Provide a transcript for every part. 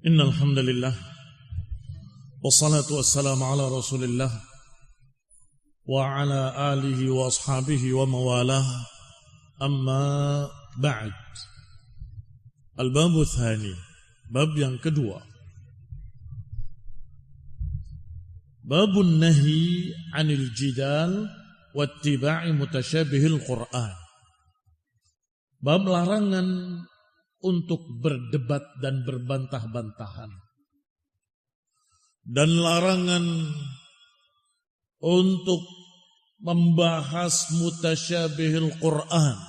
Innal hamdalillah wassalatu wassalamu ala Rasulillah wa ala alihi wa ashabihi wa mawalah. Amma ba'd. Al-babu tsani, bab yang kedua. Babun nahi 'anil jidal wa ittiba'i mutasyabihil Qur'an. Bab larangan untuk berdebat dan berbantah-bantahan, dan larangan untuk membahas mutasyabihil Qur'an.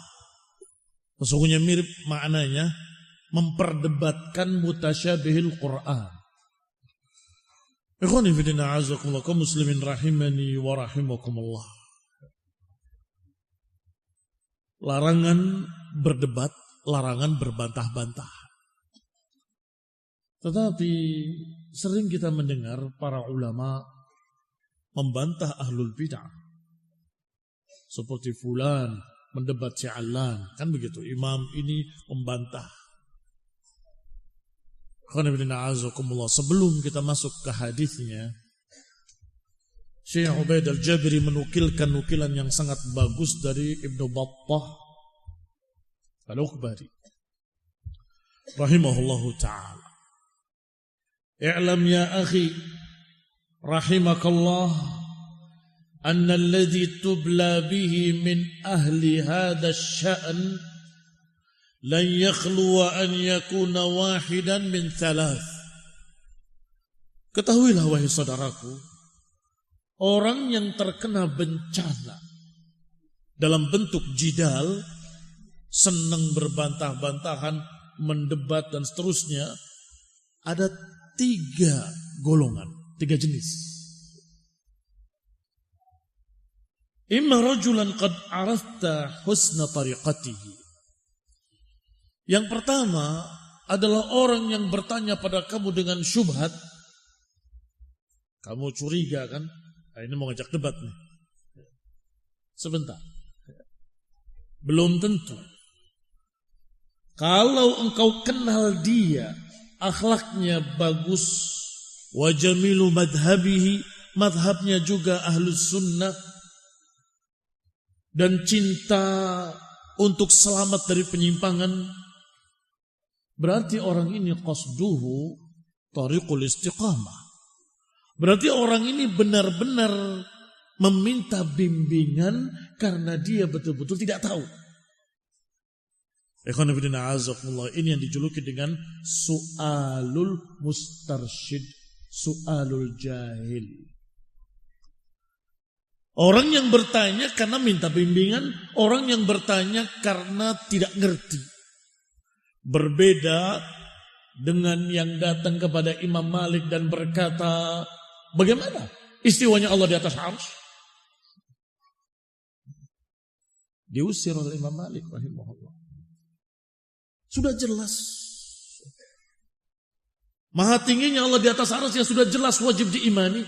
Sesungguhnya mirip maknanya, memperdebatkan mutasyabihil Qur'an. Ikhwani fillah a'azakumullah, kaum muslimin rahimani wa rahimakumullah. Larangan berdebat, larangan berbantah-bantah. Tetapi sering kita mendengar para ulama membantah ahlul bid'ah. Seperti fulan mendebat si Alan, kan begitu. Imam ini membantah. Sebelum kita masuk ke hadisnya, Syekh Ubaid al-Jabiri menukilkan nukilan yang sangat bagus dari Ibnu Battah al-Ukhbari rahimahullahu ta'ala. I'lam ya akhi rahimakallah anna alladhi tubla bihi min ahli hadha asy-sya'n lan yakhluwa an yakuna wahidan min thalath. Ketahuilah wahai saudaraku, orang yang terkena bencana dalam bentuk jidal, senang berbantah-bantahan, mendebat dan seterusnya, ada 3 golongan, 3 jenis. Imma rajulan qad arafta husna tariqatihi. Yang pertama adalah orang yang bertanya pada kamu dengan syubhat. Kamu curiga kan? Nah, ini mau ngajak debat nih. Sebentar. Belum tentu. Kalau engkau kenal dia, akhlaknya bagus, wa jamilu madhabihi, madhabnya juga ahlus sunnah, dan cinta untuk selamat dari penyimpangan, berarti orang ini qasduhu tariqul istiqamah. Berarti orang ini benar-benar meminta bimbingan karena dia betul-betul tidak tahu. Ini yang dijuluki dengan su'alul mustarsyid, su'alul jahil. Orang yang bertanya karena minta bimbingan, orang yang bertanya karena tidak ngerti. Berbeda dengan yang datang kepada Imam Malik dan berkata, bagaimana istiwanya Allah di atas arsy? Diusir oleh Imam Malik rahimahullah. Sudah jelas. Maha tingginya Allah di atas arsy yang sudah jelas, wajib diimani.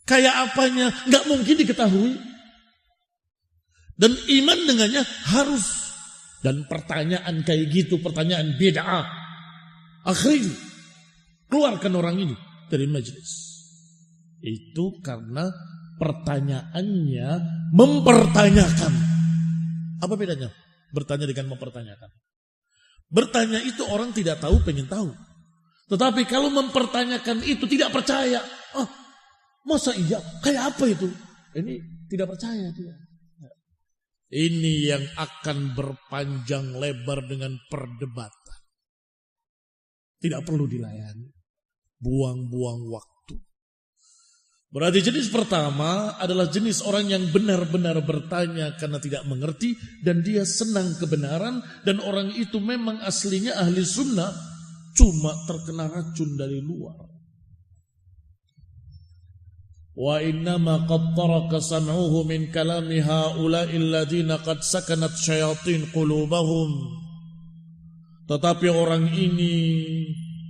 Kayak apanya nggak mungkin diketahui. Dan iman dengannya harus. Dan pertanyaan kayak gitu, pertanyaan bid'ah, akhirnya keluarkan orang ini dari majelis. Itu karena pertanyaannya mempertanyakan. Apa bedanya bertanya dengan mempertanyakan? Bertanya itu orang tidak tahu, pengen tahu. Tetapi kalau mempertanyakan itu tidak percaya. Oh, masa iya? Kayak apa itu? Ini tidak percaya dia. Ini yang akan berpanjang lebar dengan perdebatan. Tidak perlu dilayani. Buang-buang waktu. Berarti jenis pertama adalah jenis orang yang benar-benar bertanya karena tidak mengerti dan dia senang kebenaran, dan orang itu memang aslinya ahli sunnah, cuma terkena racun dari luar. Wa innama qad taraka sam'uhu min kalami haula'i alladziina qad sakanat syayatin qulubahum. Tetapi orang ini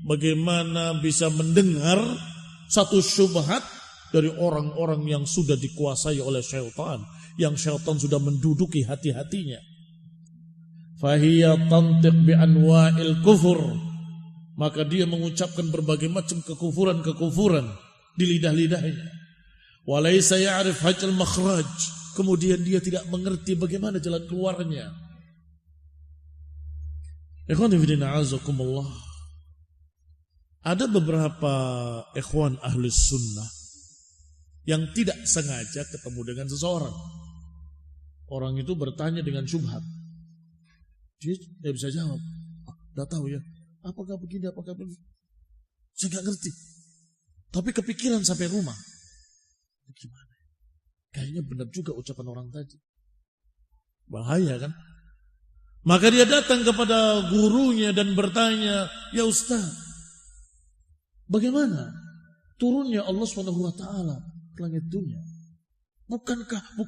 bagaimana bisa mendengar satu syubhat dari orang-orang yang sudah dikuasai oleh syaitan, yang syaitan sudah menduduki hati-hatinya. Fahiya tantiq bi anwa'il kufur, maka dia mengucapkan berbagai macam kekufuran-kekufuran di lidah-lidahnya. Walaysa ya'rif hajjal makhraj, kemudian dia tidak mengerti bagaimana jalan keluarnya. Ikhwan fillah azakumullah. Ada beberapa ikhwan ahlus sunnah yang tidak sengaja ketemu dengan seseorang. Orang itu bertanya dengan syubhat. Dia tidak bisa jawab. Tidak tahu ya, apakah begini, apakah begini. Saya nggak ngerti. Tapi kepikiran sampai rumah. Gimana? Kayaknya benar juga ucapan orang tadi. Bahaya kan? Maka dia datang kepada gurunya dan bertanya, ya Ustaz, bagaimana turunnya Allah SWT ke langit dunia? Bukankah?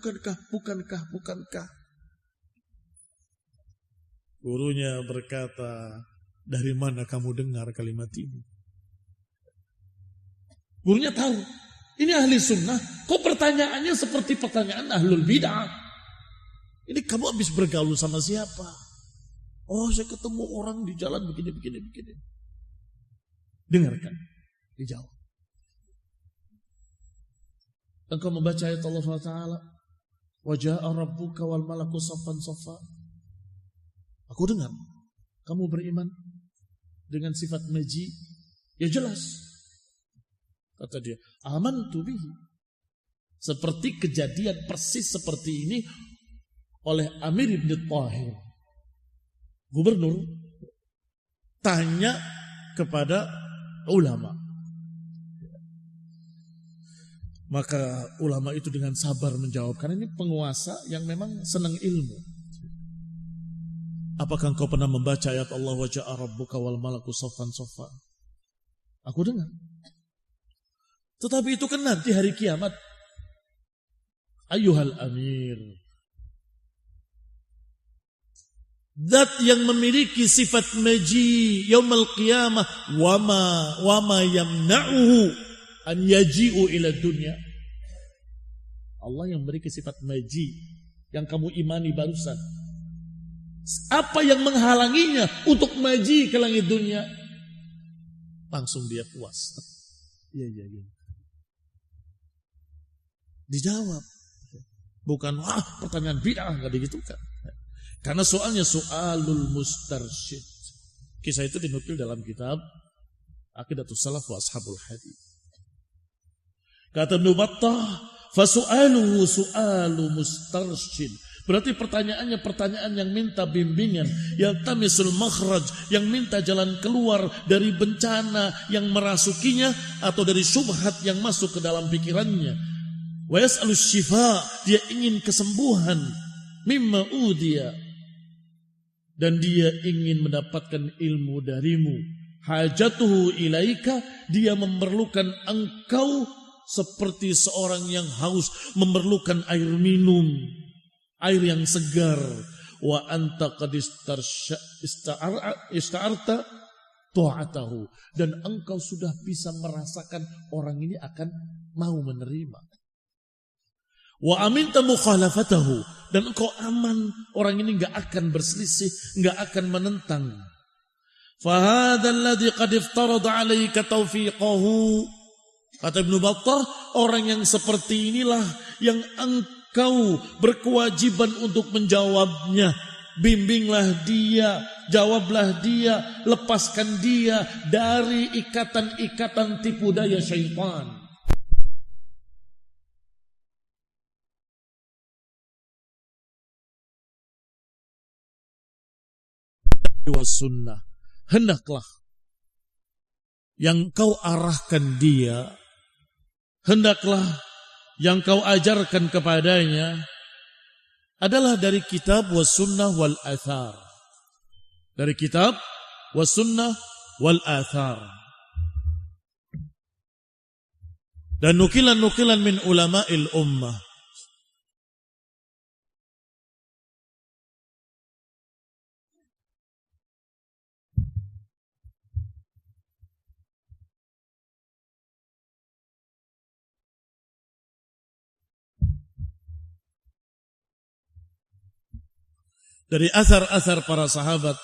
Gurunya berkata, dari mana kamu dengar kalimat ini? Gurunya tahu, ini ahli sunnah, kok pertanyaannya seperti pertanyaan ahlul bid'ah? Ini kamu habis bergaul sama siapa? Oh, saya ketemu orang di jalan begini. Dengarkan, dijawab. Engkau membaca ayat Allah SWT, wa ja'a rabbuka wal malaku saffan saffa. Aku dengar, kamu beriman dengan sifat maji. Ya jelas. Kata dia, amantu bihi. Seperti kejadian persis seperti ini oleh Amir ibn Tahir. Gubernur tanya kepada ulama. Maka ulama itu dengan sabar menjawab. Karena ini penguasa yang memang senang ilmu. Apakah engkau pernah membaca ayat Allah wa ja'a rabbuka wal malaku saffan saffa? Aku dengar. Tetapi itu kan nanti hari kiamat. Ayyuhal amir, zat yang memiliki sifat maji yaumul qiyamah wama yamna'uhu an yaji'u ila dunya. Allah yang memiliki sifat maji yang kamu imani barusan. Apa yang menghalanginya untuk maji ke langit dunia? Langsung dia puas. Iya. Dijawab. Bukan pertanyaan bid'ah, enggak digitukan. Karena soalnya soalul mustarsyid. Kisah itu dinukil dalam kitab Aqidatus Salaf wa Ashabul Hadits. Kata Ibnu Battah, fasu'aluhu su'alu mustarsyid. Berarti pertanyaannya pertanyaan yang minta bimbingan, yang tamisul makhraj, yang minta jalan keluar dari bencana yang merasukinya atau dari syubhat yang masuk ke dalam pikirannya. Wa yas'alus syifa, dia ingin kesembuhan. Mimma udiya, dan dia ingin mendapatkan ilmu darimu. Hajatuhu ilaika, dia memerlukan engkau seperti seorang yang haus memerlukan air minum, air yang segar. Wa anta qad ista'arta ta'atahu, dan engkau sudah bisa merasakan orang ini akan mau menerima. Wa aminta mukhalafatahu, dan engkau aman, orang ini enggak akan berselisih, enggak akan menentang. Fahadzal ladzi qad iftarada 'alaika tawfiqahu. Kata Ibnu Battah, orang yang seperti inilah yang engkau berkewajiban untuk menjawabnya. Bimbinglah dia, jawablah dia, lepaskan dia dari ikatan-ikatan tipu daya syaitan. Sunnah, hendaklah yang kau arahkan dia, hendaklah yang kau ajarkan kepadanya adalah dari kitab was sunnah wal athar. Dari kitab was sunnah wal athar. Dan nukilan-nukilan min ulama'il ummah. Dari asar-asar para sahabat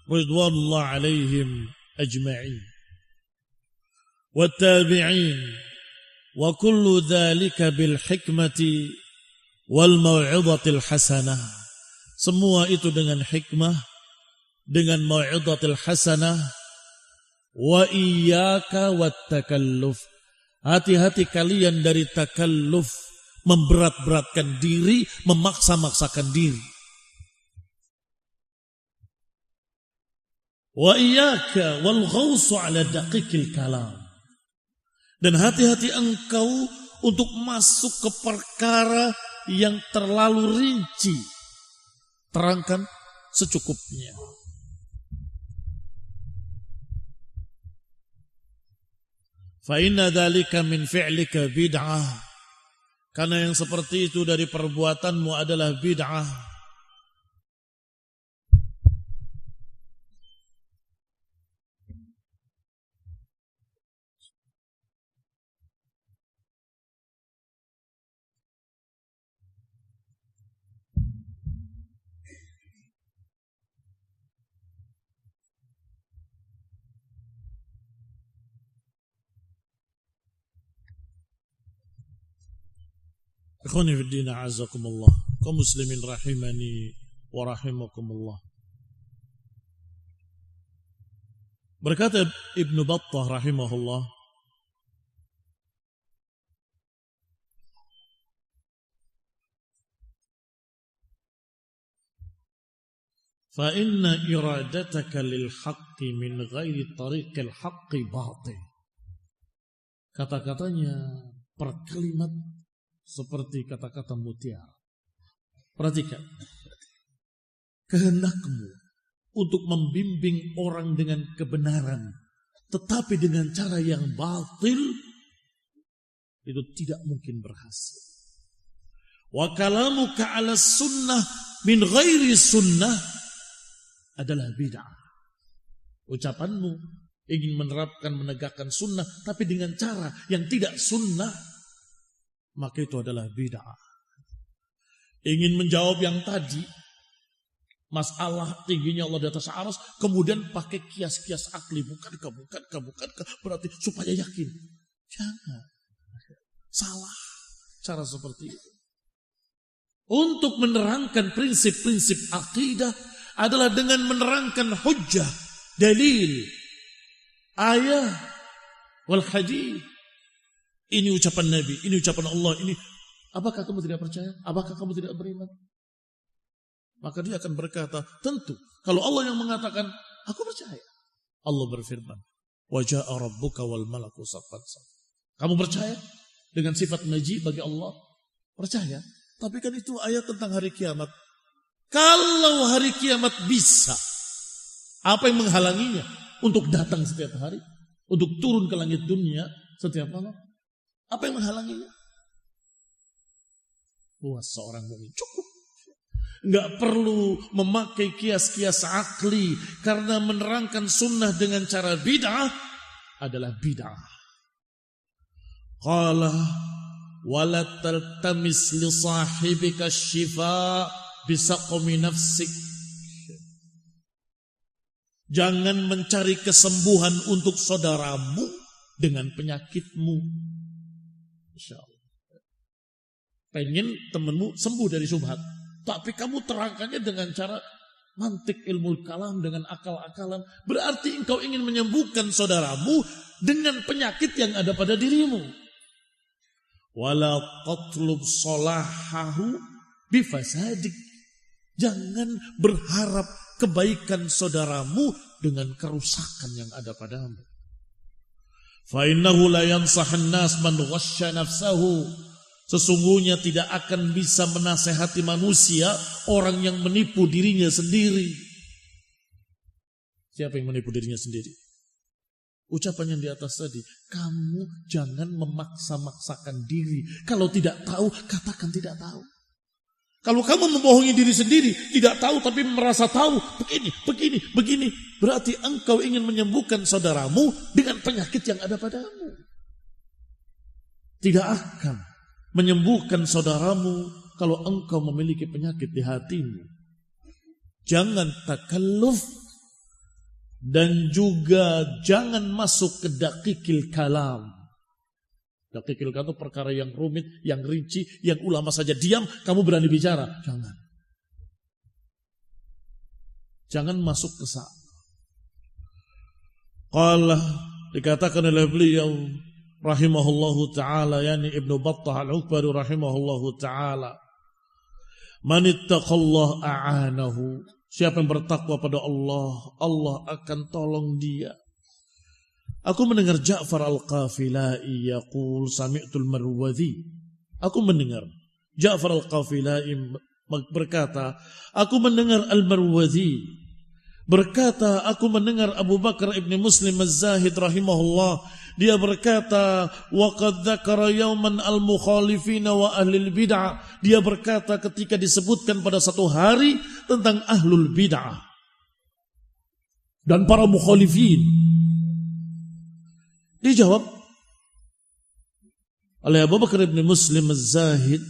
ridwanullah alaihim ajma'in wattabi'in wa kullu dhalika bil hikmati wal mau'izatil hasanah. Semua itu dengan hikmah, dengan mau'izatil hasanah. Wa iyyaka wat takalluf. Hati-hati kalian dari takalluf, memberat-beratkan diri, memaksa-maksakan diri. Wa iyyaka wal ghawsu ala daqiqil kalam. Dan hati-hati engkau untuk masuk ke perkara yang terlalu rinci. Terangkan secukupnya. Fa inna dzalika min fi'lika bid'ah. Karena yang seperti itu dari perbuatanmu adalah bid'ah. Ikhwani fi din, a'azakumullah, kaum muslimin rahimani wa rahimakumullah. Berkata Ibn Battah rahimahullah, fa inna iradataka lil haqqi min ghairi tariqil haqqi batil. Kata-katanya per kalimat seperti kata-kata mutiara. Perhatikan. Kehendakmu untuk membimbing orang dengan kebenaran, tetapi dengan cara yang batil, itu tidak mungkin berhasil. Wa kalamuka ala sunnah min ghairi sunnah adalah bid'ah. Ucapanmu ingin menerapkan, menegakkan sunnah, tapi dengan cara yang tidak sunnah, maka itu adalah bid'ah. Ingin menjawab yang tadi, masalah tingginya Allah di atas arsy, kemudian pakai kias-kias akli, bukankah, berarti supaya yakin. Jangan. Salah cara seperti itu. Untuk menerangkan prinsip-prinsip akidah adalah dengan menerangkan hujjah, dalil, ayat, wal hadits. Ini ucapan Nabi, ini ucapan Allah, ini. Apakah kamu tidak percaya? Apakah kamu tidak beriman? Maka dia akan berkata, tentu. Kalau Allah yang mengatakan, aku percaya. Allah berfirman, wa ja'a rabbuka wal malaku saffan saffan. Kamu percaya dengan sifat maji bagi Allah? Percaya. Tapi kan itu ayat tentang hari kiamat. Kalau hari kiamat bisa, apa yang menghalanginya untuk datang setiap hari? Untuk turun ke langit dunia setiap malam? Apa yang menghalanginya? Puas seorang mukmin cukup. Enggak perlu memakai kias-kias akli, karena menerangkan sunnah dengan cara bid'ah adalah bid'ah. Qala wala taltamis li sahibika syifa bisaqmi nafsik. Jangan mencari kesembuhan untuk saudaramu dengan penyakitmu. Insyaallah. Pengen temanmu sembuh dari syubhat, tapi kamu terangkannya dengan cara mantik ilmu kalam, dengan akal-akalan. Berarti engkau ingin menyembuhkan saudaramu dengan penyakit yang ada pada dirimu. Wala tatlub salahahu bifasadik. Jangan berharap kebaikan saudaramu dengan kerusakan yang ada padamu. Fa innahu la yansahan nas man ghashya nafsahu. Sesungguhnya tidak akan bisa menasehati manusia orang yang menipu dirinya sendiri. Siapa yang menipu dirinya sendiri? Ucapan yang di atas tadi, kamu jangan memaksa-maksakan diri. Kalau tidak tahu, katakan tidak tahu. Kalau kamu membohongi diri sendiri, tidak tahu tapi merasa tahu, begini, berarti engkau ingin menyembuhkan saudaramu dengan penyakit yang ada padamu. Tidak akan menyembuhkan saudaramu kalau engkau memiliki penyakit di hatimu. Jangan takalluf Dan juga jangan masuk ke dakikil kalam. Dakikil kalam itu perkara yang rumit, yang rinci, yang ulama saja diam, kamu berani bicara. Jangan. Jangan masuk ke sana. Qala, dikatakan oleh beliau rahimahullahu ta'ala, yani Ibnu Battah al-Ukbari rahimahullahu ta'ala, man ittaqallah a'anahu. Siapa yang bertakwa pada Allah, Allah akan tolong dia. Aku mendengar Ja'far al-Qafilai yaqul sami'tul Marwazi. Aku mendengar Ja'far al-Qafilai berkata, aku mendengar Al-Marwazi berkata, aku mendengar Abu Bakar ibn Muslim Az-Zahid rahimahullah, dia berkata, waqad dzakara yauman al-mukhalifina wa ahlil bid'ah. Dia berkata ketika disebutkan pada satu hari tentang ahlul bid'ah dan para mukhalifin. Dijawab oleh Abu Bakar ibn Muslim Az-Zahid,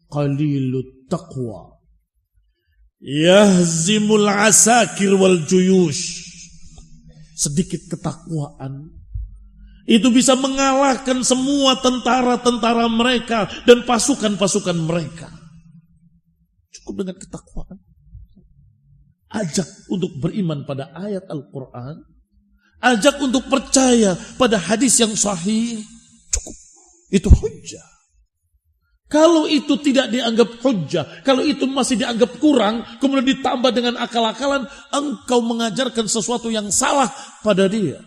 qalilut taqwa yahzimul asakir wal juyush. Sedikit ketakwaan itu bisa mengalahkan semua tentara-tentara mereka dan pasukan-pasukan mereka. Cukup dengan ketakwaan. Ajak untuk beriman pada ayat Al-Quran. Ajak untuk percaya pada hadis yang sahih. Cukup. Itu hujjah. Kalau itu tidak dianggap hujjah, kalau itu masih dianggap kurang, kemudian ditambah dengan akal-akalan, engkau mengajarkan sesuatu yang salah pada dia.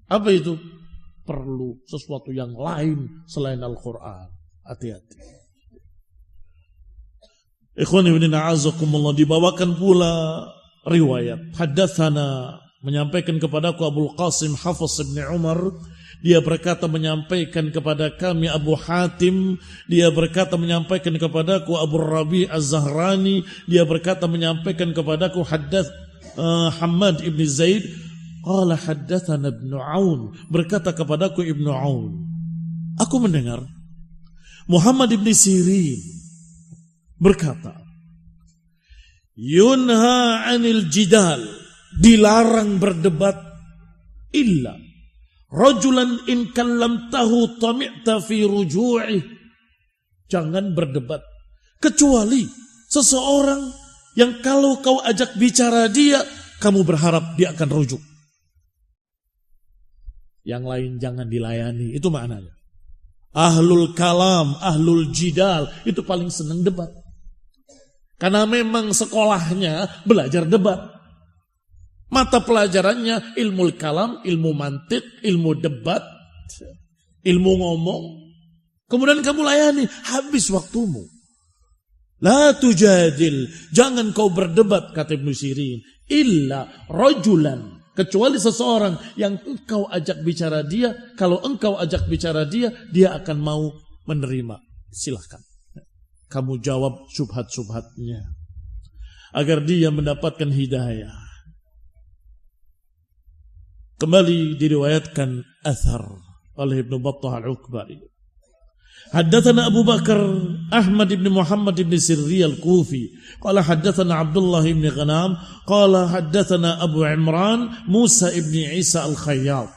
Apa itu? Perlu sesuatu yang lain selain Al-Quran. Hati-hati. Ikhwani wa a'azakumullah, dibawakan pula riwayat. Haddatsana, menyampaikan kepadaku Abul Qasim Hafiz bin Umar. Dia berkata menyampaikan kepada kami Abu Hatim. Dia berkata menyampaikan kepadaku Abu Rabi' Az-Zahrani. Dia berkata menyampaikan kepadaku Hammad ibn Zaid. Qala haddatsana Ibnu Aun, berkata kepadaku Ibnu Aun, aku mendengar Muhammad ibn Sirin berkata, yunha 'anil jidal, dilarang berdebat, illa rajulan in kallamtahu tami'ta fi ruju'i. Jangan berdebat kecuali seseorang yang kalau kau ajak bicara dia, kamu berharap dia akan rujuk. Yang lain jangan dilayani. Itu maknanya. Ahlul kalam, ahlul jidal itu paling senang debat. Karena memang sekolahnya belajar debat. Mata pelajarannya ilmu kalam, ilmu mantik, ilmu debat, ilmu ngomong. Kemudian kamu layani, habis waktumu. La tujadil, jangan kau berdebat, kata Ibnu Sirin, illa rajulan, kecuali seseorang yang engkau ajak bicara dia. Kalau engkau ajak bicara dia, dia akan mau menerima. Silahkan. Kamu jawab syubhat-syubhatnya. Agar dia mendapatkan hidayah. Kembali diriwayatkan athar oleh Ibnu Battah al-Ukbari. Haddatsana Abu Bakar Ahmad ibn Muhammad ibn Sirri al-Kufi. Qala haddatsana Abdullah ibn Ghanam. Qala haddatsana Abu Imran Musa ibn Isa al-Khayyat.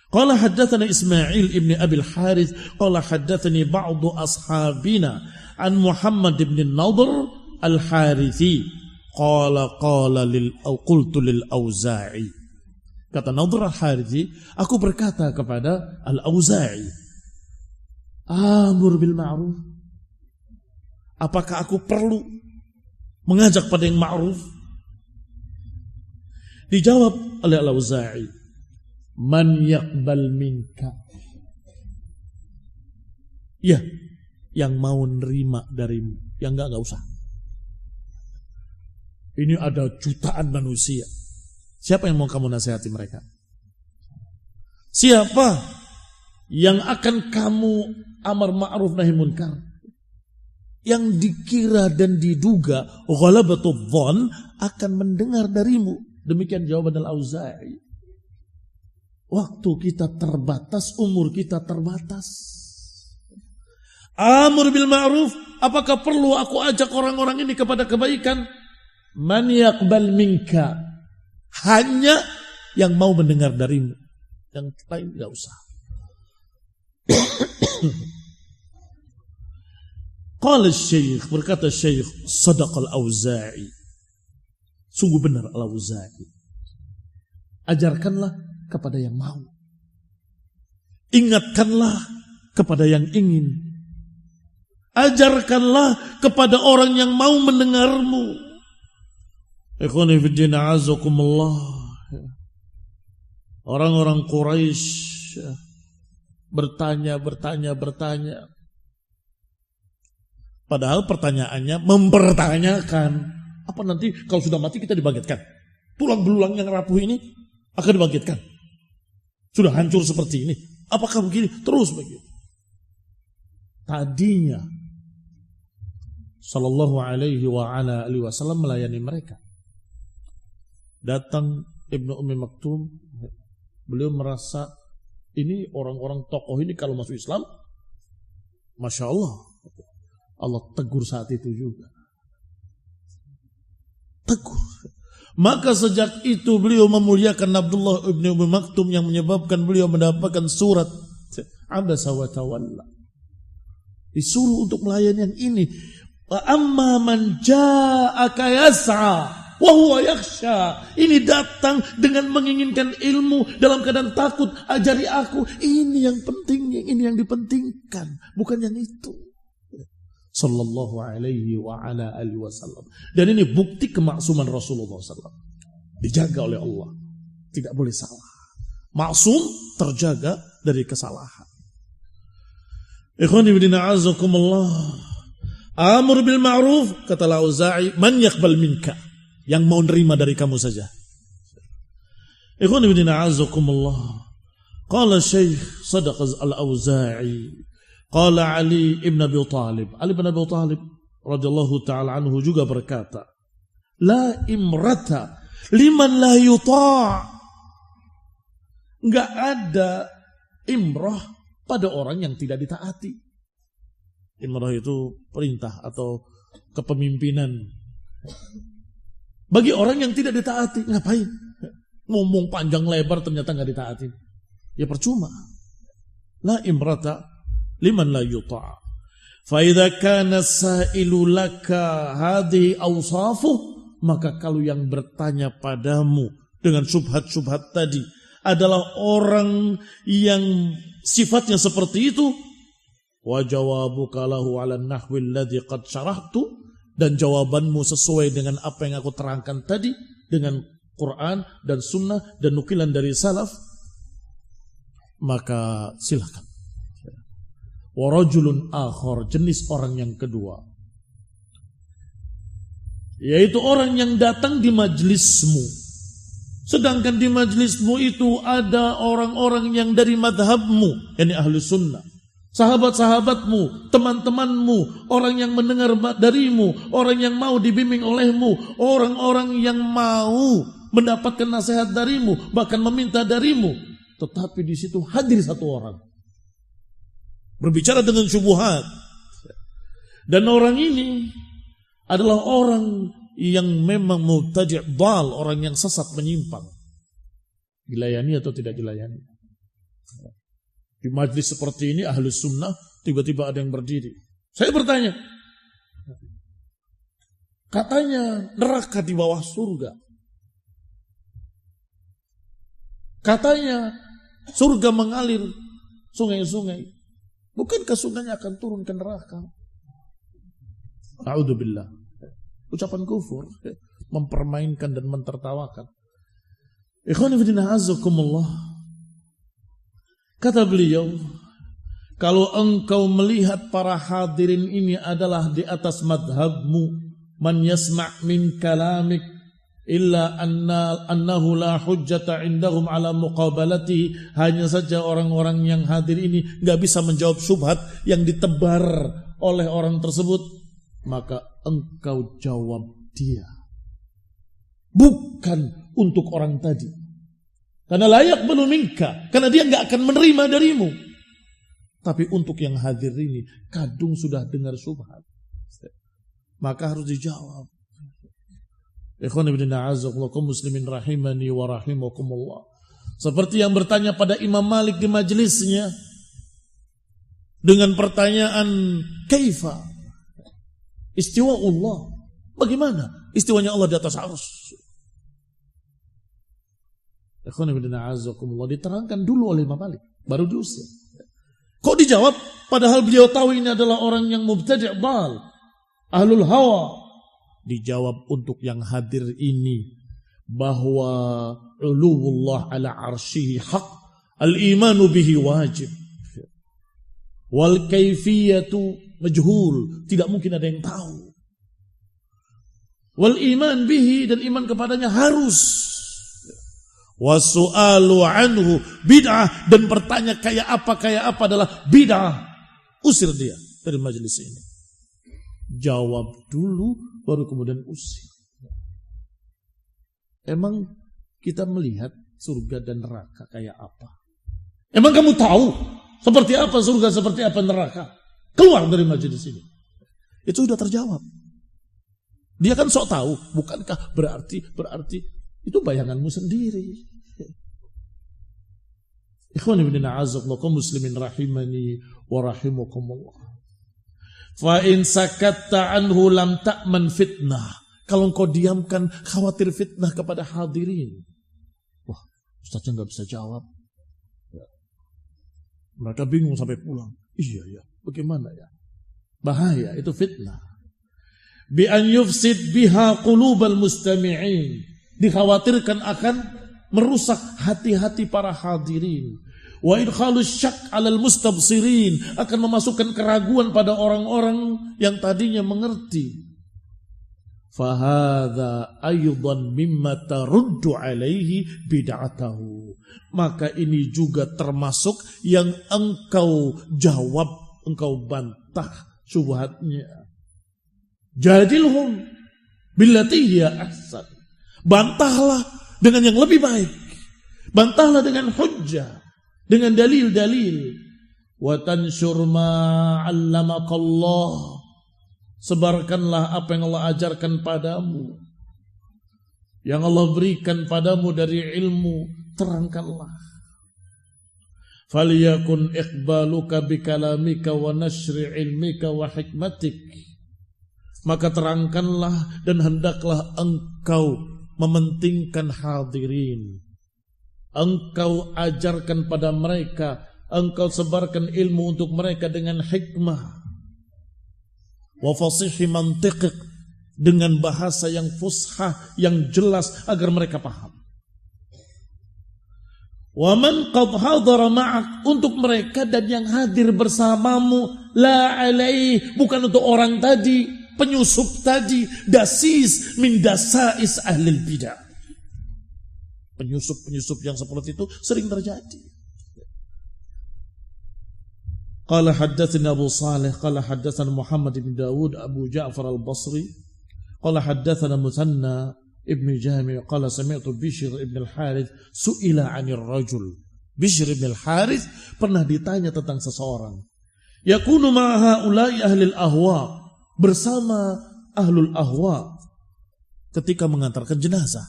Qala haddatsana Ismail ibn Abi al-Harith. Qala haddatsani ba'du ashabina an Muhammad ibn Nadr al-Harithi. Qala qultu lil Auza'i. Kata Nadr al-Harithi, aku berkata kepada Al-Auza'i, amur bil ma'ruf. Apakah aku perlu mengajak pada yang ma'ruf? Dijawab oleh Al-Auza'i, man yaqbal minka. Ya, yang mau nerima darimu. Yang enggak usah. Ini ada jutaan manusia. Siapa yang mau kamu nasihati mereka? Siapa yang akan kamu amar ma'ruf nahi munkar? Yang dikira dan diduga ghalabatul dhon akan mendengar darimu. Demikian jawaban Al-Auza'i. Waktu kita terbatas, umur kita terbatas. Amr bil ma'ruf, apakah perlu aku ajak orang-orang ini kepada kebaikan? Man yaqbal minka, Hanya yang mau mendengar darimu. Yang lain tidak usah. Qala Syekh, berkata Syekh, sadaqal Auza'i. Sungguh benar Al-Auza'i. Ajarkanlah kepada yang mau. Ingatkanlah kepada yang ingin. Ajarkanlah kepada orang yang mau mendengarmu. Ikhwani fiddin a'azakumullah. Orang-orang Quraisy bertanya. Padahal pertanyaannya mempertanyakan, apa nanti kalau sudah mati kita dibangkitkan? Tulang belulang yang rapuh ini akan dibangkitkan. Sudah hancur seperti ini. Apakah begini? Terus begitu. Tadinya sallallahu alaihi wa ala alihi wasallam melayani mereka. Datang Ibnu Ummi Maktum, beliau merasa ini orang-orang tokoh ini kalau masuk Islam, Masya Allah. Allah tegur saat itu juga. Tegur. Maka sejak itu beliau memuliakan Abdullah ibn Ummi Maktum yang menyebabkan beliau mendapatkan surat Abasa wa Tawalla. Disuruh untuk melayani yang ini. Wa amma man ja'aka yas'a wa huwa yakhsha. Ini datang dengan menginginkan ilmu dalam keadaan takut. Ajari aku. Ini yang penting, ini yang dipentingkan, bukan yang itu. Sallallahu alaihi wa ala alihi wasallam. Dan ini bukti kemaksuman Rasulullah SAW. Dijaga oleh Allah. Tidak boleh salah. Maksum terjaga dari kesalahan. Ikhwani bidina azakumullah. Amur bil ma'ruf, kata Al-Auza'i, man yaqbal minka. Yang mau nerima dari kamu saja. Ikhwani bidina azakumullah. Qala Syekh Sadaq Al-Auza'i. Qala Ali ibn Abi Talib. Ali ibn Abi Talib radhiyallahu ta'ala anhu juga berkata, la imrata liman la yuta'. Enggak ada imrah pada orang yang tidak ditaati. Imrah itu perintah atau kepemimpinan. Bagi orang yang tidak ditaati, ngapain? Ngomong panjang lebar ternyata enggak ditaati. Ya percuma. La imrata liman la yuta'. Fa idza kana sa'ilu laka hadhihi awsafuh, maka kalau yang bertanya padamu dengan syubhat-syubhat tadi adalah orang yang sifatnya seperti itu, wa jawabuka lahu 'ala an-nahwi alladhi qad syarahtu, dan jawabanmu sesuai dengan apa yang aku terangkan tadi dengan Quran dan sunnah dan nukilan dari salaf, maka silakan. Wa rajulun akhar, jenis orang yang kedua, yaitu orang yang datang di majlismu, sedangkan di majlismu itu ada orang-orang yang dari madhabmu, yakni ahli sunnah, sahabat-sahabatmu, teman-temanmu, orang yang mendengar darimu, orang yang mau dibimbing olehmu, orang-orang yang mau mendapatkan nasihat darimu, bahkan meminta darimu, tetapi di situ hadir satu orang berbicara dengan syubhat. Dan orang ini adalah orang yang memang mubtadi' dhal, orang yang sesat menyimpang. Dilayani atau tidak dilayani? Di majlis seperti ini ahli sunnah, tiba-tiba ada yang berdiri. Saya bertanya, katanya neraka di bawah surga, katanya surga mengalir sungai-sungai. Bukankah sungainya akan turun ke neraka? A'udzubillah. Ucapan kufur, mempermainkan dan mentertawakan. Ikhwani fillah azakumullah. Kata beliau, kalau engkau melihat para hadirin ini adalah di atas madhabmu, man yasma' min kalamik illa annahu la hujjata indahum ala muqabalatihi, hanya saja orang-orang yang hadir ini enggak bisa menjawab syubhat yang ditebar oleh orang tersebut, maka engkau jawab dia, bukan untuk orang tadi, karena layak belum minka, karena dia enggak akan menerima darimu, tapi untuk yang hadir ini kadung sudah dengar syubhat, maka harus dijawab. Ikhwan ibn a'azakumullah kaum muslimin rahimani wa rahimakumullah. Seperti yang bertanya pada Imam Malik di majelisnya dengan pertanyaan kaifa istiwa Allah, bagaimana istiwanya Allah di atas arsy. Ikhwan ibn a'azakumullah diterangkan dulu oleh Imam Malik, baru diusir. Kok dijawab padahal beliau tahu ini adalah orang yang mubtadi' dal, ahlul hawa. Dijawab untuk yang hadir ini bahwa uluwullah ala arsyihi haq, al-imanu bihi wajib, wal kaifiyatu majhul, tidak mungkin ada yang tahu, wal iman bihi, dan iman kepadanya harus, wasu'alu anhu bid'ah, dan bertanya kayak apa adalah bid'ah. Usir dia dari majelis ini. Jawab dulu baru kemudian usir. Emang kita melihat surga dan neraka kayak apa? Emang kamu tahu seperti apa surga, seperti apa neraka? Keluar dari majelis ini. Itu sudah terjawab. Dia kan sok tahu, bukankah berarti itu bayanganmu sendiri. Ikhwan ibn a'azakumullah kaum muslimin rahimani wa rahimakumullah. Fa in sakatta anhu lam ta'man fitnah. Kalau engkau diamkan, khawatir fitnah kepada hadirin. Wah, ustaznya nggak bisa jawab. Ya. Mereka bingung sampai pulang. Iya, bagaimana ya? Bahaya, itu fitnah. Bi an yufsid biha qulubal mustami'in. Dikhawatirkan akan merusak hati-hati para hadirin. Wa idkhalus syak 'alal mustabsirin, akan memasukkan keraguan pada orang-orang yang tadinya mengerti. Fahadha aydan mimma taruddu alaihi bid'atahu. Maka ini juga termasuk yang engkau jawab, engkau bantah syubhatnya. Jadilhum billati hiya ahsan. Bantahlah dengan yang lebih baik. Bantahlah dengan hujjah, dengan dalil-dalil. Wa tansyur ma 'allamakallah. Sebarkanlah apa yang Allah ajarkan padamu, yang Allah berikan padamu dari ilmu, terangkanlah. Faliyakun iqbaluka bikalamika wa nashri ilmika wa hikmatik. Maka terangkanlah dan hendaklah engkau mementingkan hadirin. Engkau ajarkan pada mereka, engkau sebarkan ilmu untuk mereka dengan hikmah. Wa fasihi mantiqik, dengan bahasa yang fushah, yang jelas agar mereka paham. Wa man qad hadara ma'ak, untuk mereka dan yang hadir bersamamu, la alaih, bukan untuk orang tadi, penyusup tadi, dasis min dasais ahlil bidah. Penyusup-penyusup yang seperti itu sering terjadi. Qala haddatsana Abu Salih qala haddatsana Muhammad bin Dawud Abu Ja'far al-Basri qala haddatsana Musanna ibn Jami' qala sami'tu Bishr ibn al-Harith su'ila 'anil rajul. Bishr ibn al-Harith pernah ditanya tentang seseorang. Yakunu ma haula'i ahlil ahwa, bersama ahlul ahwa ketika mengantarkan jenazah.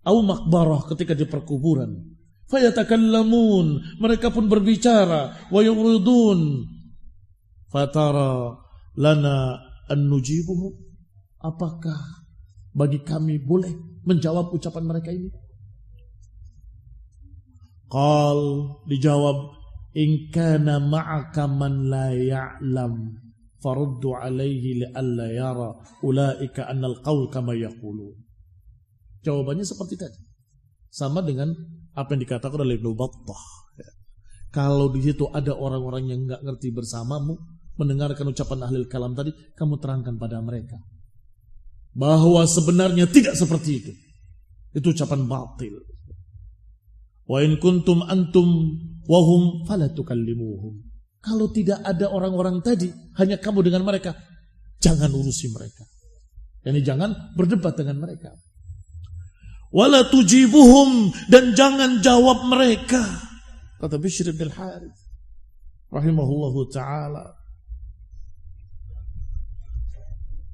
Au makbarah, ketika di perkuburan. Fayatakallamun, mereka pun berbicara, wa yuridun. Fatara lana an nujibuhum, apakah bagi kami boleh menjawab ucapan mereka ini? Qal, dijawab, in kana ma'aka man la ya'lam faruddu alaihi li'alla yara ulaika annal qaul kama yaqulun. Jawabannya seperti tadi, sama dengan apa yang dikatakan oleh Ibnu Battah. Kalau di situ ada orang-orang yang nggak ngerti bersamamu, mendengarkan ucapan ahlul kalam tadi, kamu terangkan pada mereka bahwa sebenarnya tidak seperti itu. Itu ucapan batil. Wa in kuntum antum wahum fala tukallimuhum. Kalau tidak ada orang-orang tadi, hanya kamu dengan mereka, jangan urusi mereka. Yani jangan berdebat dengan mereka. Wala tujibuhum, dan jangan jawab mereka. Kata Bishr bin al-Harith rahimahullahu ta'ala.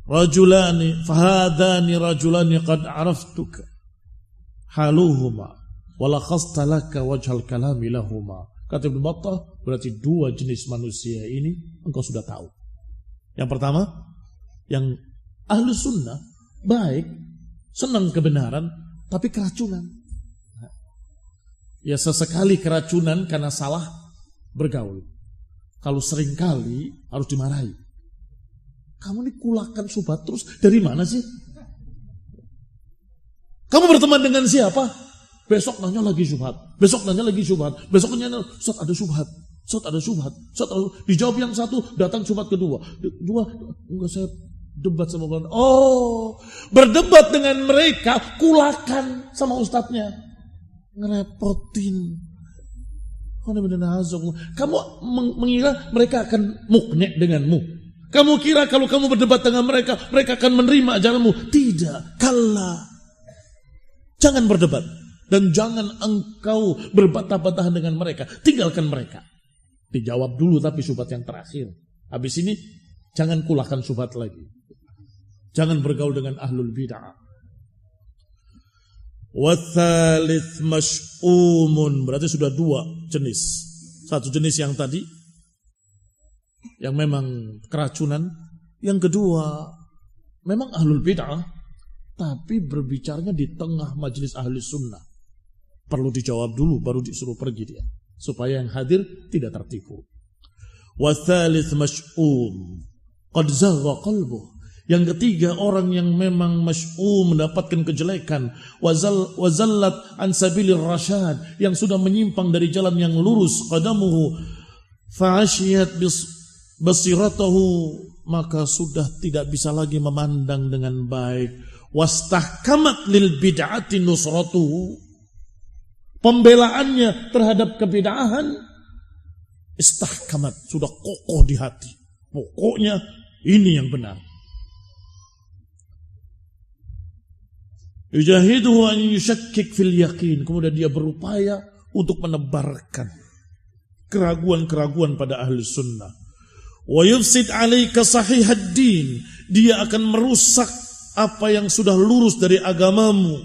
rajulani fahadani rajulani qad araftuka haluhuma walakhasta laka wajhal kalami lahuma. Kata Ibnu Battah, berarti dua jenis manusia ini engkau sudah tahu. Yang pertama, yang ahlu sunnah, baik, senang kebenaran, tapi keracunan. Ya sesekali keracunan karena salah bergaul. Kalau seringkali harus dimarahi. Kamu ini kulakan subhat terus, dari mana sih? Kamu berteman dengan siapa? Besok nanya lagi subhat, besok nanya lagi subhat, besok nanya, Ustaz ada subhat, Ustaz ada subhat, Ustaz ada subhat. Dijawab yang satu, datang subhat kedua. Dua, enggak, saya debat sama kalian. Oh, berdebat dengan mereka, kulakan sama ustadznya. Ngerepotin. Kamu mengira mereka akan mukne denganmu. Kamu kira kalau kamu berdebat dengan mereka, mereka akan menerima ajaranmu. Tidak, kalla. Jangan berdebat. Dan jangan engkau berbantah-bantahan dengan mereka. Tinggalkan mereka. Dijawab dulu tapi subhat yang terakhir. Habis ini jangan kulahkan subhat lagi. Jangan bergaul dengan ahlul bid'ah. Wathalith mas'umun. Berarti sudah dua jenis. Satu jenis yang tadi, yang memang keracunan. Yang kedua, memang ahlul bid'ah, tapi berbicaranya di tengah majelis ahli sunnah. Perlu dijawab dulu baru disuruh pergi dia, supaya yang hadir tidak tertipu. Wathalith mas'um qad zagha qalbuh. Yang ketiga, orang yang memang mas'um, mendapatkan kejelekan, wazallat an sabilir rasyad, yang sudah menyimpang dari jalan yang lurus, qadamuhu fa'ashiyat basiratahu, maka sudah tidak bisa lagi memandang dengan baik. Wastahkamat lil bid'ati nusratuhu, pembelaannya terhadap kebid'ahan istahkamat, sudah kokoh di hati. Pokoknya ini yang benar. Yujahiduhu an yushakkik fil yakin, kemudian dia berupaya untuk menebarkan keraguan-keraguan pada ahli sunnah. Wa yufsid alaika sahihad din, dia akan merusak apa yang sudah lurus dari agamamu.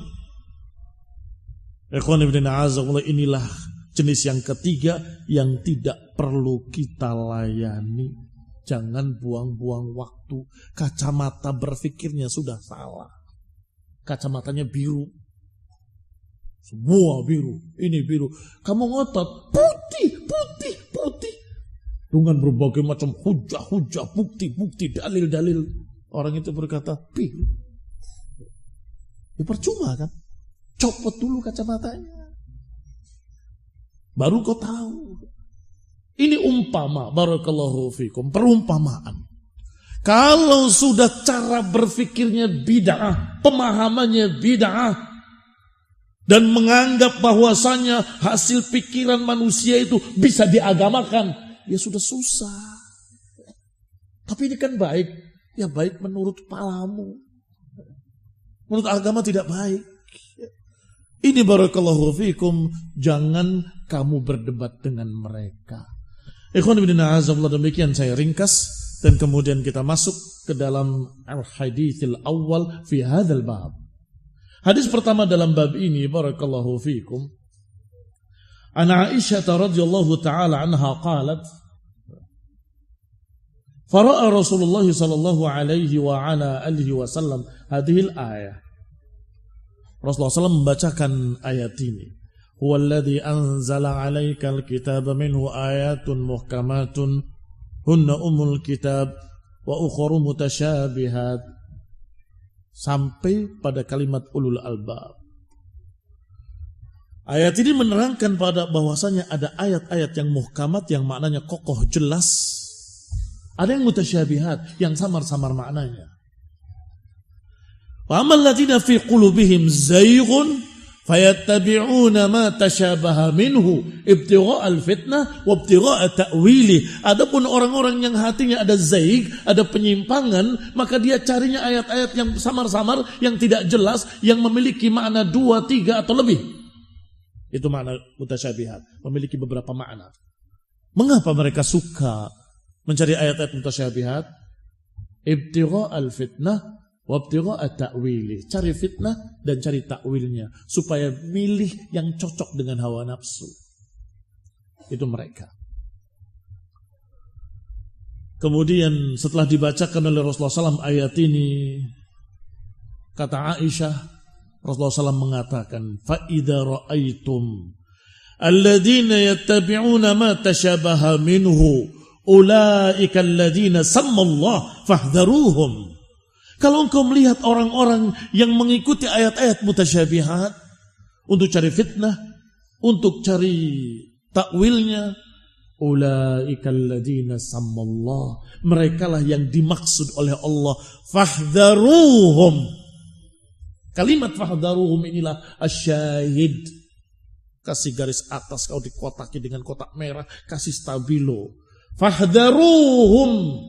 Ikhwan ibn a'azakullah, inilah jenis yang ketiga yang tidak perlu kita layani. Jangan buang-buang waktu. Kacamata berfikirnya sudah salah. Kacamatanya biru. Semua biru. Ini biru. Kamu ngotot. Putih, putih, putih. Dengan berbagai macam hujah-hujah, bukti-bukti, dalil-dalil. Orang itu berkata, biru. Ya percuma kan? Copot dulu kacamatanya. Baru kau tahu. Ini umpama, barakallahu fikum, perumpamaan. Kalau sudah cara berfikirnya bid'ah, pemahamannya bid'ah, dan menganggap bahwasanya hasil pikiran manusia itu bisa diagamakan, ya sudah susah. Tapi ini kan baik. Ya baik menurut kepalamu. Menurut agama tidak baik. Ini barakallahu fikum, jangan kamu berdebat dengan mereka. Ikhwan ibn a'azakullah, demikian saya ringkas, dan kemudian kita masuk ke dalam al-haditsil awal fi hadzal bab. Hadis pertama dalam bab ini, barakallahu fikum, an Aisyah radhiyallahu taala anha qalat, fara'a Rasulullah sallallahu alaihi wa ala alihi wasallam hadhil ayah. Rasulullah SAW membacakan ayat ini. Huwallazi anzala 'alaikal kitaba minhu ayatun muhkamatun hunna ummul kitab wa ukhra mutasyabihat, sampai pada kalimat ulul albab. Ayat ini menerangkan pada bahwasanya ada ayat-ayat yang muhkamat, yang maknanya kokoh jelas. Ada yang mutasyabihat, yang samar-samar maknanya. Wa ammal ladzina fi qulubihim zayghun fayattabi'una ma tashabaha minhu ibtigha'al fitnah wa ibtigha'a ta'wili. Adapun orang-orang yang hatinya ada zaig, ada penyimpangan, maka dia carinya ayat-ayat yang samar-samar, yang tidak jelas, yang memiliki makna 2, 3 atau lebih. Itu makna mutasyabihat, memiliki beberapa makna. Mengapa mereka suka mencari ayat-ayat mutasyabihat? Ibtigha'al fitnah wa ibtigha'at ta'wili. Cari fitnah dan cari takwilnya supaya milih yang cocok dengan hawa nafsu. Itu mereka. Kemudian setelah dibacakan oleh Rasulullah SAW ayat ini, kata Aisyah, Rasulullah SAW mengatakan, فَإِذَا رَأَيْتُمْ الَّذِينَ يَتَّبِعُونَ مَا تَشَابَهَ مِنْهُ أُولَئِكَ الَّذِينَ سَمَّى اللَّهُ فَاحْذَرُوهُمْ. Kalau engkau melihat orang-orang yang mengikuti ayat-ayat mutasyabihat untuk cari fitnah, untuk cari takwilnya, ulaika alladzina sammallah, merekalah yang dimaksud oleh Allah, fahdharuhum. Kalimat fahdharuhum inilah asyahid. Kasih garis atas, kau dikotaki dengan kotak merah, kasih stabilo. Fahdharuhum,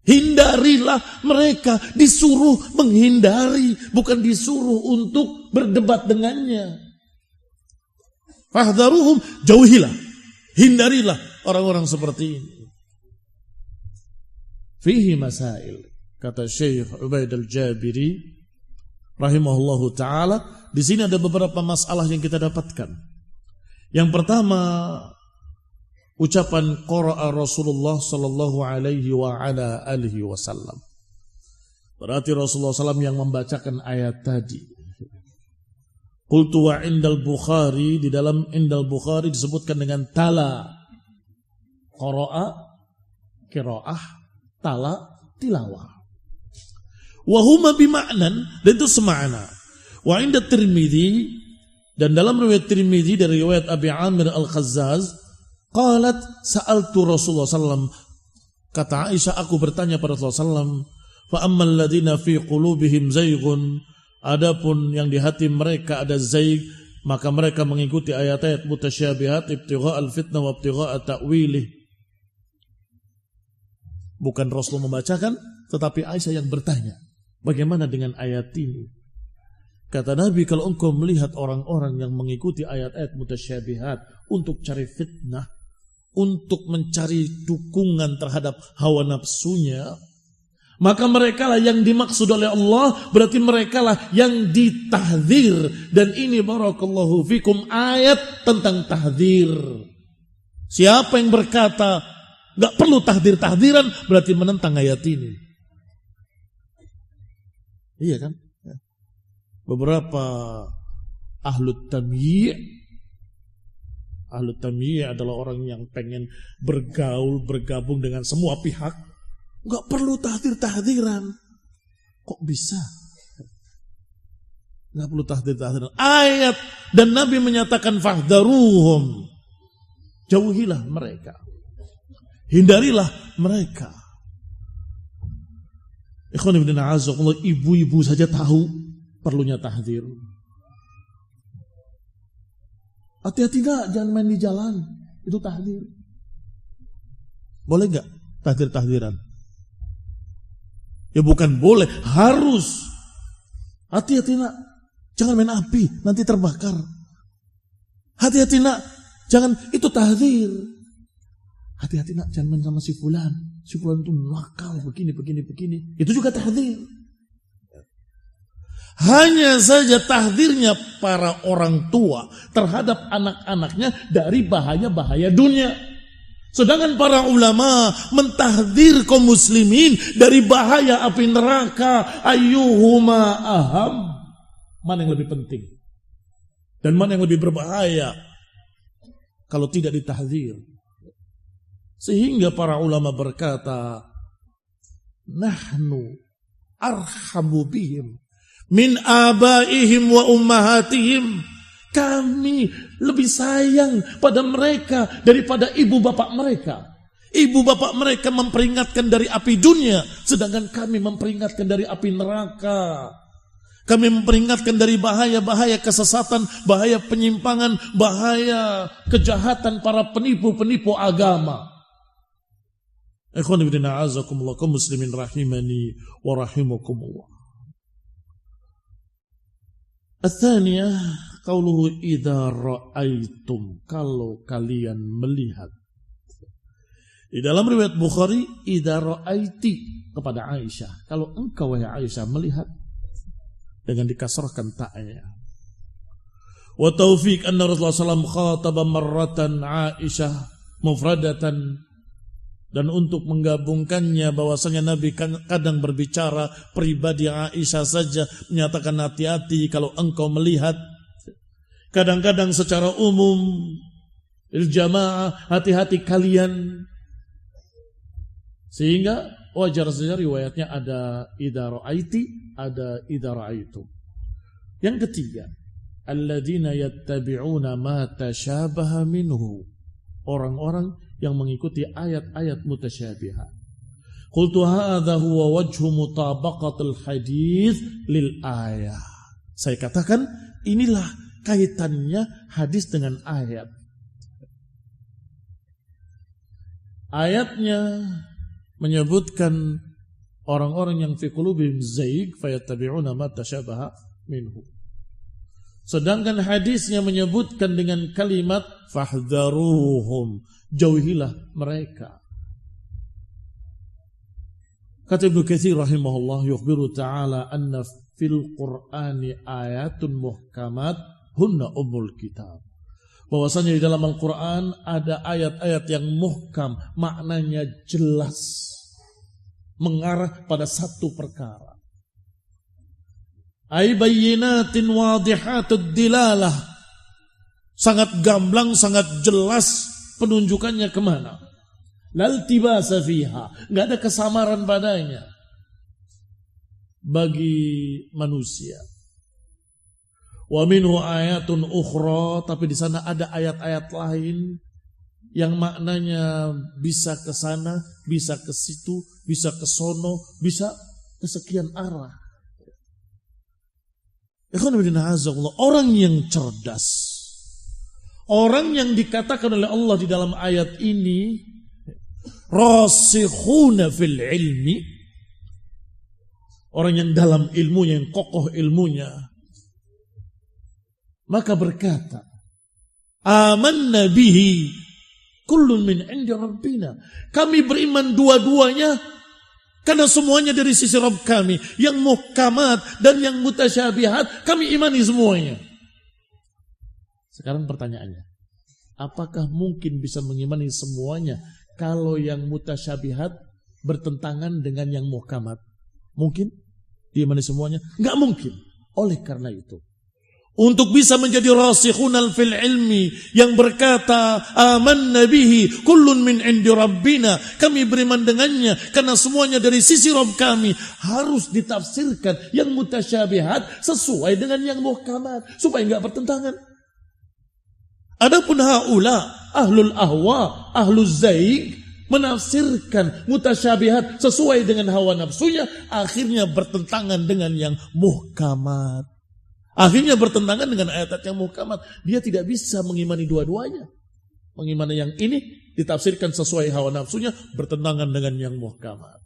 hindarilah mereka. Disuruh menghindari, bukan disuruh untuk berdebat dengannya. Fahdharuhum, jauhilah, hindarilah orang-orang seperti ini. Fihi masail, kata Syekh Ubaid al-Jabiri rahimahullahu ta'ala. Di sini ada beberapa masalah yang kita dapatkan. Yang pertama, ucapan qara'a Rasulullah sallallahu alaihi wa ala alihi wasallam. Berarti Rasulullah SAW yang membacakan ayat tadi. Qultu wa indal Bukhari, di dalam indal Bukhari disebutkan dengan tala. Qara'a qiraah, tala tilawah. Wa huma bima'nan, dan itu semakna. Wa inda Tirmidzi, dan dalam riwayat Tirmidzi dari riwayat Abi Amir Al-Khazzaz, qalat sa'altu Rasulullah sallam, kata Aisyah, aku bertanya pada Rasulullah sallam, fa ammal ladina fi qulubihim zaygun, adapun yang di hati mereka ada zaig, maka mereka mengikuti ayat-ayat mutasyabihat, ibtigha'al fitnah wa ibtigha'at ta'wilih. Bukan Rasul membacakan, tetapi Aisyah yang bertanya, bagaimana dengan ayat ini? Kata Nabi, kalau engkau melihat orang-orang yang mengikuti ayat-ayat mutasyabihat untuk cari fitnah, untuk mencari dukungan terhadap hawa nafsunya, maka mereka lah yang dimaksud oleh Allah, berarti mereka lah yang ditahdzir. Dan ini barakallahu fikum ayat tentang tahdzir. Siapa yang berkata gak perlu tahdzir-tahdziran, berarti menentang ayat ini. Iya kan? Beberapa ahlut tamyi' adalah orang yang pengen bergaul, bergabung dengan semua pihak. Gak perlu tahdzir-tahdziran. Kok bisa? Gak perlu tahdzir-tahdziran. Ayat dan Nabi menyatakan fahdharuhum, jauhilah mereka, hindarilah mereka. Ikhwan ibn a'azakumullah, ibu-ibu saja tahu perlunya tahdzir. Hati-hati gak, jangan main di jalan. Itu tahdzir. Boleh gak tahdzir-tahdziran? Ya bukan boleh, harus. Hati-hati nak, jangan main api, nanti terbakar. Hati-hati nak, jangan, itu tahdzir. Hati-hati nak, jangan main sama si fulan. Si fulan itu nakal, begini. Itu juga tahdzir. Hanya saja tahdzirnya para orang tua terhadap anak-anaknya dari bahaya-bahaya dunia. Sedangkan para ulama mentahdzir kaum muslimin dari bahaya api neraka. Ayyuhuma aham, mana yang lebih penting dan mana yang lebih berbahaya kalau tidak ditahdzir. Sehingga para ulama berkata, nahnu arhamu bihim min abaihim wa ummahatihim, kami lebih sayang pada mereka daripada ibu bapak mereka. Ibu bapak mereka memperingatkan dari api dunia, sedangkan kami memperingatkan dari api neraka. Kami memperingatkan dari bahaya-bahaya kesesatan, bahaya penyimpangan, bahaya kejahatan para penipu-penipu agama. Ikhwan fillah a'azakumullah, kaum muslimin rahimani wa rahimakumullah. Ats-tsaniyah qauluhu idza ra'aitum, kalau kalian melihat. Di dalam riwayat Bukhari, idza ra'aiti, kepada Aisyah, kalau engkau wahai Aisyah melihat, dengan dikasrahkan ta'nya. Wa taufiq anna Rasulullah SAW khataba marratan Aisyah mufradatan, dan untuk menggabungkannya bahwasanya Nabi kadang berbicara pribadi Aisyah saja, menyatakan hati-hati kalau engkau melihat, kadang-kadang secara umum jamaah, hati-hati kalian, sehingga wajar saja riwayatnya ada idza ra'aiti, ada idza ra'aitu. Yang ketiga, alladzina yattabi'una ma tashabaha minhu, orang-orang yang mengikuti ayat-ayat mutasyabihat. Qultu hadza huwa wajhu mutabaqatil hadis lil ayah. Saya katakan inilah kaitannya hadis dengan ayat. Ayatnya menyebutkan orang-orang yang fi qulubihim zayg fayattabi'una ma tashabaha minhu. Sedangkan hadisnya menyebutkan dengan kalimat fahdharuhum, jauhilah mereka. Kata Ibnu Katsir rahimahullah, yukhbiru ta'ala anna fil Qur'ani ayatun muhkamat hunna ummul kitab. Bahwasanya di dalam Al-Qur'an ada ayat-ayat yang muhkam, maknanya jelas, mengarah pada satu perkara. Ay bayyinatin wadihatud dilalah, sangat gamblang, sangat jelas penunjukannya kemana. Laltibasa fiha, nggak ada kesamaran padanya bagi manusia. Wa minhu ayatun ukhra, tapi di sana ada ayat-ayat lain yang maknanya bisa ke sana, bisa ke situ, bisa ke sono, bisa ke sekian arah. Orang yang cerdas, orang yang dikatakan oleh Allah di dalam ayat ini rasikhuna fil ilmi, orang yang dalam ilmunya, yang kokoh ilmunya, maka berkata, amanna bihi kullun min indi rabbina, kami beriman dua-duanya karena semuanya dari sisi Rabb kami, yang muhkamat dan yang mutasyabihat kami imani semuanya. Sekarang pertanyaannya, apakah mungkin bisa mengimani semuanya kalau yang mutasyabihat bertentangan dengan yang muhkamat? Mungkin diimani semuanya? Enggak mungkin. Oleh karena itu, untuk bisa menjadi rasikhunal fil ilmi, yang berkata amanna bihi kullun min indi rabbina, kami beriman dengannya karena semuanya dari sisi Rabb kami, harus ditafsirkan yang mutasyabihat sesuai dengan yang muhkamat supaya enggak bertentangan. Adapun haula ahlul ahwa, ahlul zaig, menafsirkan mutasyabihat sesuai dengan hawa nafsunya, akhirnya bertentangan dengan yang muhkamat. Akhirnya bertentangan dengan ayat-ayat yang muhkamat. Dia tidak bisa mengimani dua-duanya. Mengimani yang ini ditafsirkan sesuai hawa nafsunya, bertentangan dengan yang muhkamat.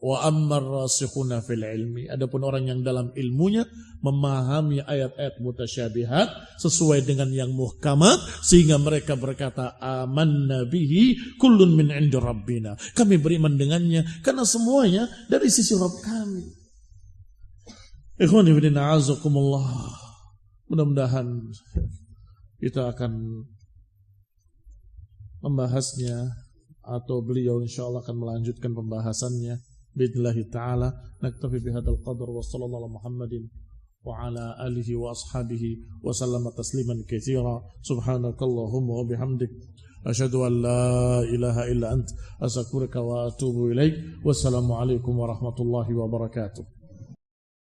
Wa ammar rasikhuna fil ilmi, adapun orang yang dalam ilmunya memahami ayat-ayat mutasyabihat sesuai dengan yang muhkamat, sehingga mereka berkata amanna bihi kullun min indi rabbina, kami beriman dengannya karena semuanya dari sisi Rabb kami. Ikhwani fillah, a'azakumullah. Mudah-mudahan kita akan membahasnya, atau beliau insyaallah akan melanjutkan pembahasannya billahi ta'ala. Naktafi bihadzal qadar wa sallallahu ala Muhammadin wa ala alihi wa ashabihi wa sallama tasliman katsira. Subhanakallahumma wa bihamdik asyhadu an la ilaha illa ant astaghfiruka wa atubu ilaik. Wassalamu alaikum warahmatullahi wabarakatuh.